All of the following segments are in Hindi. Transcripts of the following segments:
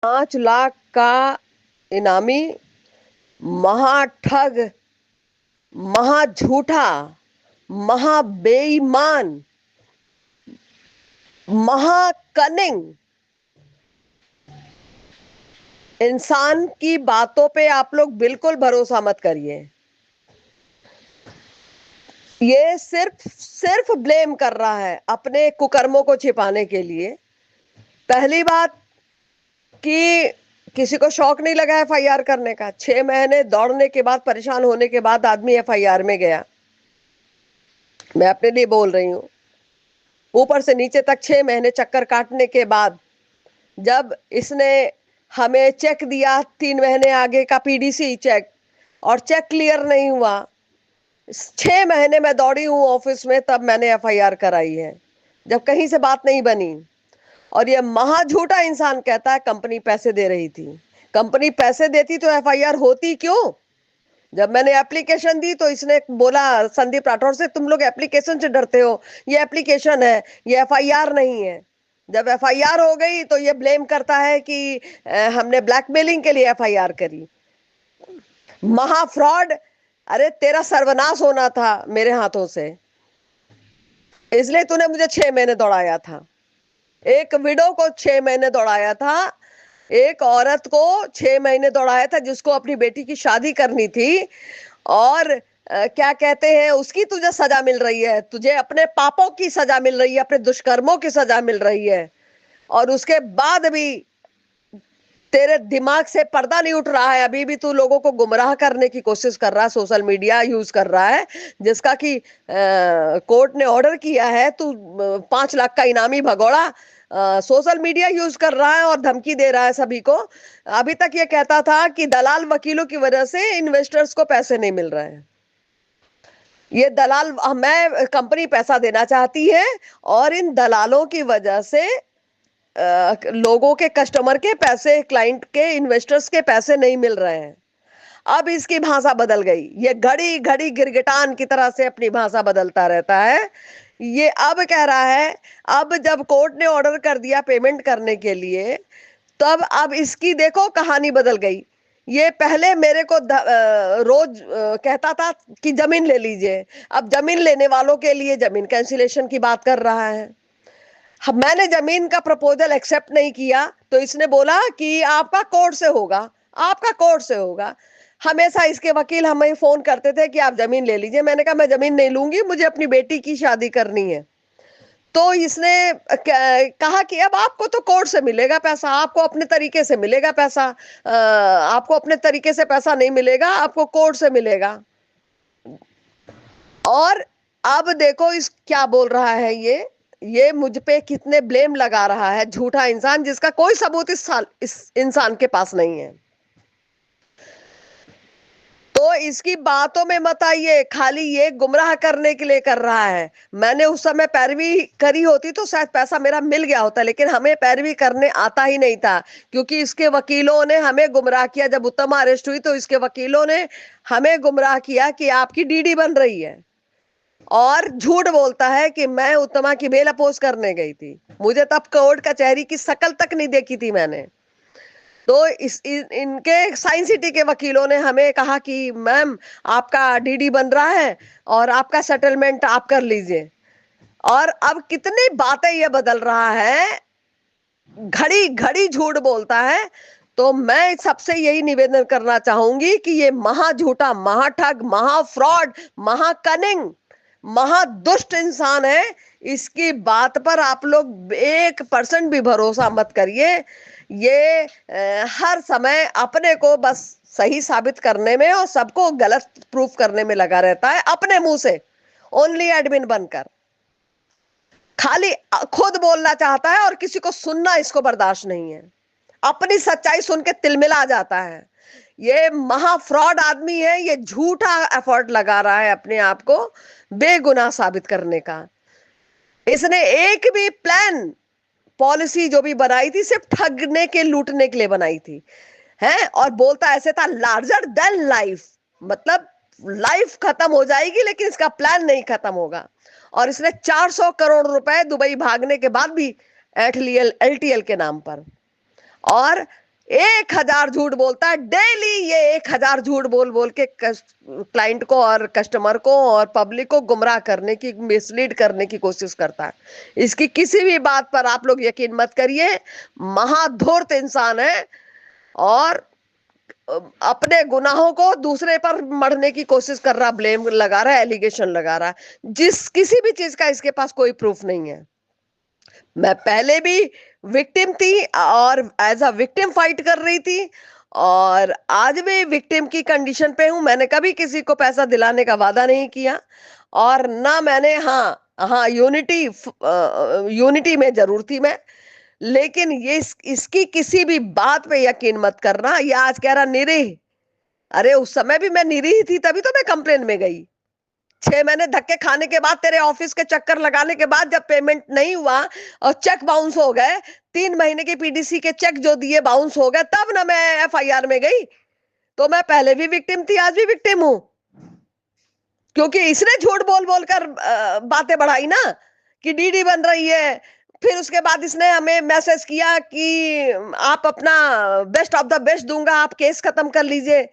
5 लाख का इनामी, महाठग, महाझूठा, महाबेईमान, महाकनिंग इंसान की बातों पे आप लोग बिल्कुल भरोसा मत करिए। ये सिर्फ सिर्फ ब्लेम कर रहा है अपने कुकर्मों को छिपाने के लिए। पहली बात कि किसी को शौक नहीं लगा एफआईआर करने का। 6 महीने दौड़ने के बाद, परेशान होने के बाद आदमी एफआईआर में गया। मैं अपने लिए बोल रही हूँ। ऊपर से नीचे तक 6 महीने चक्कर काटने के बाद जब इसने हमें चेक दिया 3 महीने आगे का पीडीसी चेक, और चेक क्लियर नहीं हुआ, 6 महीने मैं दौड़ी हूँ ऑफिस में, तब मैंने एफआईआर कराई है, जब कहीं से बात नहीं बनी। और ये महा झूठा इंसान कहता है कंपनी पैसे दे रही थी। कंपनी पैसे देती तो एफआईआर होती क्यों? जब मैंने एप्लीकेशन दी तो इसने बोला संदीप राठौर से, तुम लोग एप्लीकेशन से डरते हो, ये एप्लीकेशन है, ये एफआईआर नहीं है। जब एफआईआर हो गई तो ये ब्लेम करता है कि हमने ब्लैकमेलिंग के लिए एफआईआर करी। महा फ्रॉड। अरे तेरा सर्वनाश होना था मेरे हाथों से, इसलिए तूने मुझे 6 महीने दौड़ाया था। एक विडो को 6 महीने दौड़ाया था, एक औरत को 6 महीने दौड़ाया था जिसको अपनी बेटी की शादी करनी थी। और क्या कहते हैं, उसकी तुझे सजा मिल रही है, तुझे अपने पापों की सजा मिल रही है, अपने दुष्कर्मों की सजा मिल रही है। और उसके बाद भी तेरे दिमाग से पर्दा नहीं उठ रहा है। अभी भी तू लोगों को गुमराह करने की कोशिश कर रहा है, सोशल मीडिया यूज कर रहा है, जिसका कि कोर्ट ने ऑर्डर किया है। तू 5 लाख का इनामी भगोड़ा सोशल मीडिया यूज कर रहा है और धमकी दे रहा है सभी को। अभी तक ये कहता था कि दलाल वकीलों की वजह से इन्वेस्टर्स को पैसे नहीं मिल रहे हैं। ये दलाल, मैं कंपनी पैसा देना चाहती है और इन दलालों की वजह से लोगों के, कस्टमर के पैसे, क्लाइंट के, इन्वेस्टर्स के पैसे नहीं मिल रहे हैं। अब इसकी भाषा बदल गई। ये घड़ी घड़ी गिरगिटान की तरह से अपनी भाषा बदलता रहता है। ये अब कह रहा है, अब जब कोर्ट ने ऑर्डर कर दिया पेमेंट करने के लिए, तब अब इसकी देखो कहानी बदल गई। ये पहले मेरे को रोज कहता था कि जमीन ले लीजिए, अब जमीन लेने वालों के लिए जमीन कैंसिलेशन की बात कर रहा है। मैंने जमीन का प्रपोजल एक्सेप्ट नहीं किया तो इसने बोला कि आपका कोर्ट से होगा, आपका कोर्ट से होगा। हमेशा इसके वकील हमें फोन करते थे कि आप जमीन ले लीजिए। मैंने कहा मैं जमीन नहीं लूंगी, मुझे अपनी बेटी की शादी करनी है। तो इसने कहा कि अब आपको तो कोर्ट से मिलेगा पैसा, आपको अपने तरीके से मिलेगा पैसा। आपको अपने तरीके से पैसा नहीं मिलेगा, आपको कोर्ट से मिलेगा। और अब देखो इस क्या बोल रहा है ये मुझ पे कितने ब्लेम लगा रहा है, झूठा इंसान जिसका कोई सबूत इस इंसान के पास नहीं है। तो इसकी बातों में मत आइए, खाली ये गुमराह करने के लिए कर रहा है। मैंने उस समय पैरवी करी होती तो शायद पैसा मेरा मिल गया होता, लेकिन हमें पैरवी करने आता ही नहीं था, क्योंकि इसके वकीलों ने हमें गुमराह किया। जब उत्तमा अरेस्ट हुई तो इसके वकीलों ने हमें गुमराह किया कि आपकी डीडी बन रही है, और झूठ बोलता है कि मैं उत्तमा की बेल अपोज करने गई थी। मुझे तब कोर्ट कचहरी की शक्ल तक नहीं देखी थी मैंने। तो इनके साइंस सिटी के वकीलों ने हमें कहा कि मैम आपका डीडी बन रहा है और आपका सेटलमेंट आप कर लीजिए। और अब कितनी बातें ये बदल रहा है, घड़ी घड़ी झूठ बोलता है। तो मैं सबसे यही निवेदन करना चाहूंगी कि ये महा झूठा, महाठग, महा फ्रॉड, महा कनिंग, महादुष्ट इंसान है। इसकी बात पर आप लोग 1% भी भरोसा मत करिए। ये हर समय अपने को बस सही साबित करने में और सबको गलत प्रूफ करने में लगा रहता है, अपने मुंह से ओनली एडमिन बनकर। खाली खुद बोलना चाहता है और किसी को सुनना इसको बर्दाश्त नहीं है। अपनी सच्चाई सुन के तिलमिला जाता है। ये महा फ्रॉड आदमी है। ये झूठा एफर्ट लगा रहा है अपने आप को बेगुनाह साबित करने का। इसने एक भी प्लान, पॉलिसी जो भी बनाई थी सिर्फ ठगने के, लूटने के लिए बनाई थी, है। और बोलता ऐसे था लार्जर देन लाइफ, मतलब लाइफ खत्म हो जाएगी लेकिन इसका प्लान नहीं खत्म होगा। और इसने 400 करोड़ रुपए दुबई भागने के बाद भी ऐठ लिए एलटीएल के नाम पर। और 1000 झूठ बोलता है डेली। ये 1000 झूठ बोल बोल के क्लाइंट को और कस्टमर को और पब्लिक को गुमराह करने की, मिसलीड करने की कोशिश करता है। इसकी किसी भी बात पर आप लोग यकीन मत करिए। महाधूर्त इंसान है और अपने गुनाहों को दूसरे पर मढ़ने की कोशिश कर रहा, ब्लेम लगा रहा है, एलिगेशन लगा रहा है, जिस किसी भी चीज का इसके पास कोई प्रूफ नहीं है। मैं पहले भी विक्टिम थी और एज अ विक्टिम फाइट कर रही थी और आज भी विक्टिम की कंडीशन पे हूं। मैंने कभी किसी को पैसा दिलाने का वादा नहीं किया और ना मैंने, हाँ यूनिटी, यूनिटी में जरूर थी मैं, लेकिन ये इसकी किसी भी बात पे यकीन मत करना। ये आज कह रहा निरीह, अरे उस समय भी मैं निरीह थी, तभी तो मैं कंप्लेन में गई। 6 महीने धक्के खाने के बाद, तेरे ऑफिस के चक्कर लगाने के बाद, जब पेमेंट नहीं हुआ और चेक बाउंस हो गए, 3 महीने के पीडीसी के चेक जो दिए बाउंस हो गए, तब ना मैं एफआईआर में गई। तो मैं पहले भी विक्टिम थी, आज भी विक्टिम हूं, क्योंकि इसने झूठ बोल बोल कर बातें बढ़ाई ना कि डीडी बन रही है। फिर उसके बाद इसने हमें मैसेज किया कि आप अपना बेस्ट ऑफ द बेस्ट दूंगा, आप केस खत्म कर लीजिए।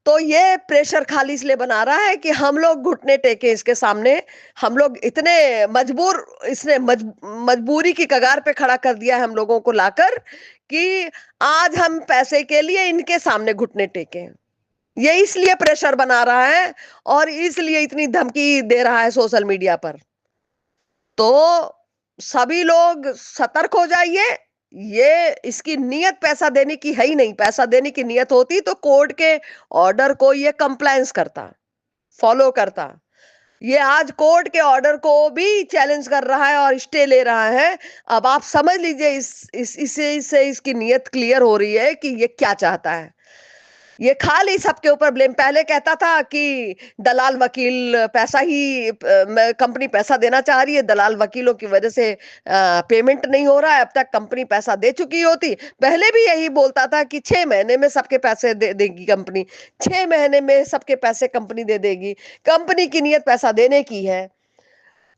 तो ये प्रेशर खाली इसलिए बना रहा है कि हम लोग घुटने टेके इसके सामने। हम लोग इतने मजबूर, इसने मजबूरी की कगार पे खड़ा कर दिया है हम लोगों को लाकर, कि आज हम पैसे के लिए इनके सामने घुटने टेके। ये इसलिए प्रेशर बना रहा है और इसलिए इतनी धमकी दे रहा है सोशल मीडिया पर। तो सभी लोग सतर्क हो जाइए। ये इसकी नियत पैसा देने की है ही नहीं। पैसा देने की नियत होती तो कोर्ट के ऑर्डर को ये कंप्लायंस करता, फॉलो करता। ये आज कोर्ट के ऑर्डर को भी चैलेंज कर रहा है और स्टे ले रहा है। अब आप समझ लीजिए, इससे इसकी नियत क्लियर हो रही है कि ये क्या चाहता है। ये खाली सबके ऊपर ब्लेम। पहले कहता था कि दलाल वकील पैसा ही, कंपनी पैसा देना चाह रही है, दलाल वकीलों की वजह से पेमेंट नहीं हो रहा है। अब तक कंपनी पैसा दे चुकी होती। पहले भी यही बोलता था कि 6 महीने में सबके पैसे दे देगी कंपनी, 6 महीने में सबके पैसे कंपनी दे देगी। कंपनी की नियत पैसा देने की है।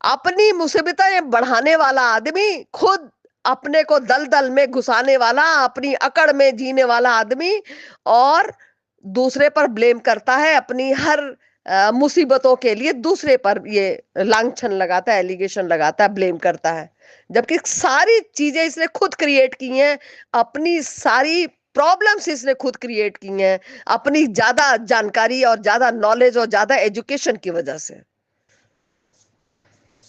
अपनी मुसीबतें बढ़ाने वाला आदमी, खुद अपने को दलदल में घुसाने वाला, अपनी अकड़ में जीने वाला आदमी, और दूसरे पर ब्लेम करता है अपनी हर मुसीबतों के लिए। दूसरे पर ये लांछन लगाता है, एलिगेशन लगाता है, ब्लेम करता है, जबकि सारी चीजें इसने खुद क्रिएट की हैं। अपनी सारी प्रॉब्लम्स इसने खुद क्रिएट की हैं, अपनी ज्यादा जानकारी और ज्यादा नॉलेज और ज्यादा एजुकेशन की वजह से।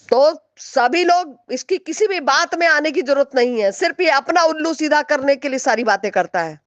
तो सभी लोग इसकी किसी भी बात में आने की जरूरत नहीं है। सिर्फ ये अपना उल्लू सीधा करने के लिए सारी बातें करता है।